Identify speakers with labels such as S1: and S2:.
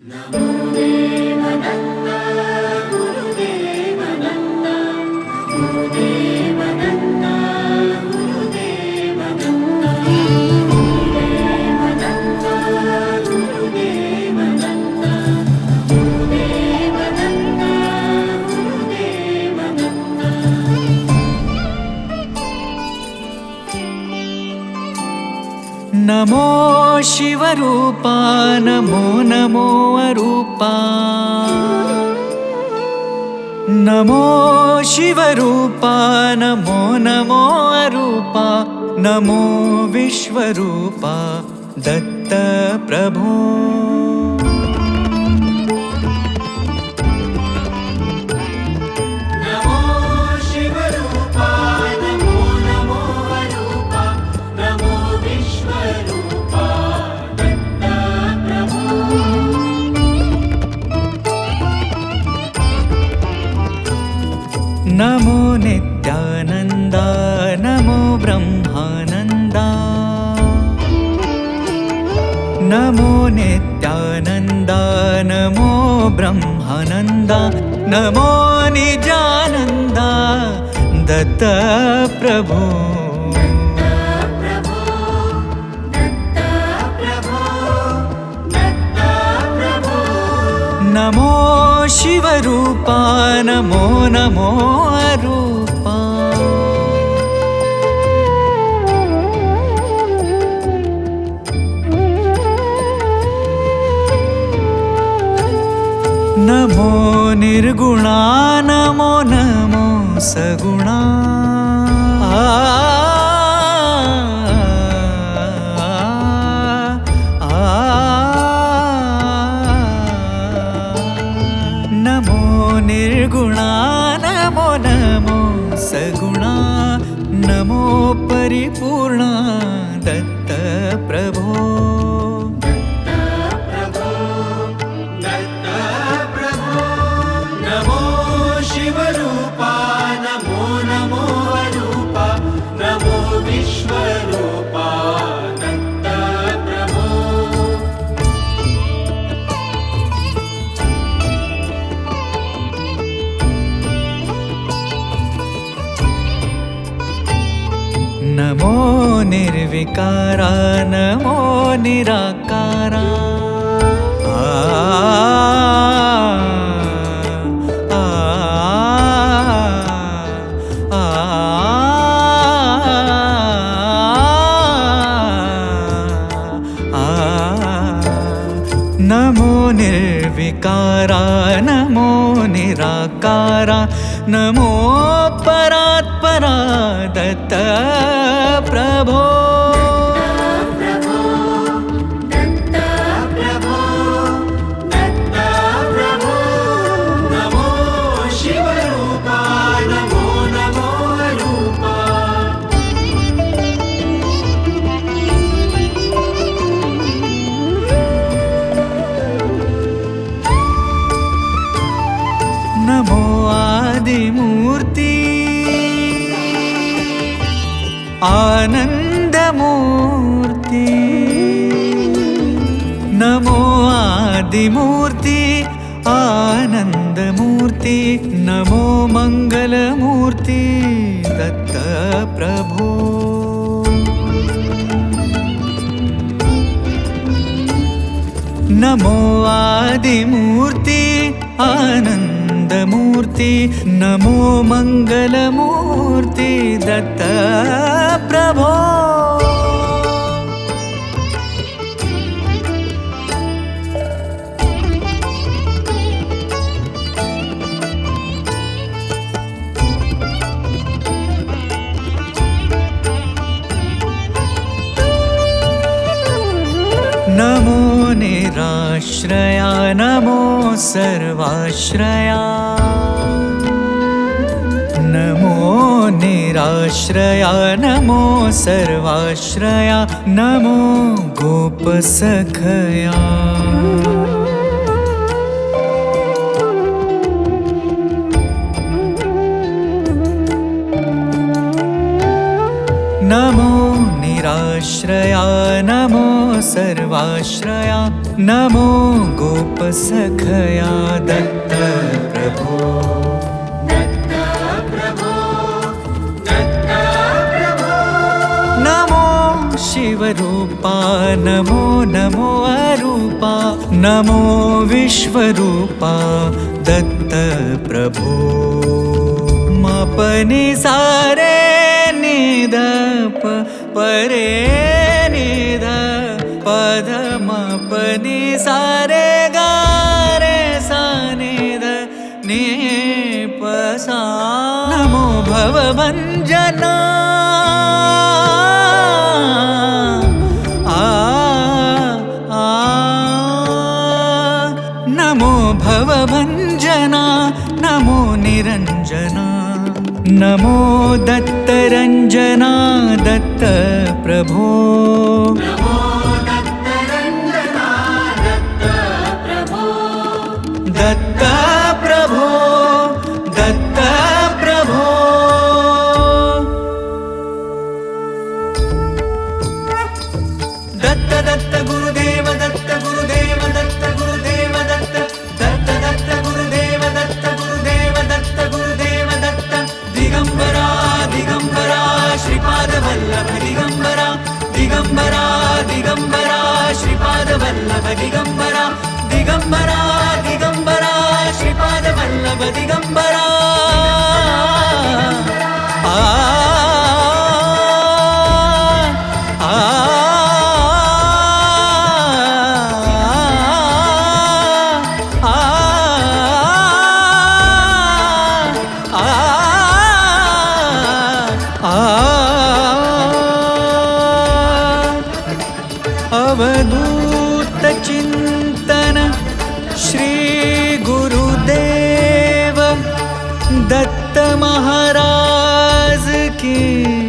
S1: नमो देवदत्त गुरुदेवदत्त नमो देवदत्त गुरुदेवदत्त नमो देवदत्त गुरुदेवदत्त नमो देवदत्त गुरुदेवदत्त
S2: नमो शिवरूपा नमो नमो अरूपा नमो शिवरूपा नमो नमो अरूपा नमो विश्वरूपा दत्त प्रभो
S1: नमो शिवरूपा नमो नमो अरूपा नमो विश्वरूपा दत्त प्रभो
S2: नमो नित्यानन्दा नमो ब्रह्मानन्दा नमो नित्यानन्दा नमो ब्रह्मानन्दा नमो निजानन्दा दत्त प्रभो
S1: प्रभो दत्त प्रभो दत्त प्रभो
S2: नमो शिवरूपा नमो नमो अरूपा नमो निर्गुणा नमो नमो सगुणा नमो निर्गुणा नमो नमो सगुणा नमो परिपूर्णा दत्त प्रभो
S1: प्रभो दत्त प्रभो नमो शिवरूपा नमो नमो अरूपा नमो विश्वरूपा दत्त प्रभो
S2: नमो निर्विकारा नमो निराकारा नमो निर्विकारा नमो निराकारा नमो परात्परा दत्त प्रभो
S1: प्रभो दत्त प्रभो दत्त प्रभो नमो शिवरूपा नमो नमो रूपा
S2: नमो आदिमूर्ति आनन्दमूर्ति नमो आदिमूर्ति आनन्दमूर्ति नमो मङ्गलमूर्ति दत्त प्रभो नमो आदिमूर्ति आनन्दमूर्ति नमो मङ्गलमूर्ति दत्त प्रभो नमो निराश्रया नमो सर्वाश्रया नमो निराश्रया नमो सर्वाश्रया नमो गोपसखया नमो निराश्रया नमो सर्वाश्रया नमो गोप सखया दत्त प्रभो नमो शिवरूपा नमो नमो अरूपा नमो विश्वरूपा दत्त प्रभो मपनि सारे निदप परे निध पद मपनि सारे गारे सानिध निपसा नमो भवभञ्जना नमो भवभञ्जना नमो निरञ्जना नमो दत्तरञ्जना दत्त प्रभो दत्त प्रभो दत्त प्रभो दत्त दत्त गुरुदेव दत्त गुरुदेव दत्त गुरुदेव दत्त दत्त दत्त गुरुदेव दत्त गुरुदेव दत्त गुरुदेव दत्त दिगंबरा दिगंबरा श्रीपाद वल्लभ दिगंबरा दिगंबरा दिगंबरा श्रीपाद वल्लभ दिगंबरा दिगंबरा दिगंबरा श्रीपाद वल्लभ दिगंबरा अवधूत चिंतन श्री गुरुदेव दत्त महाराज की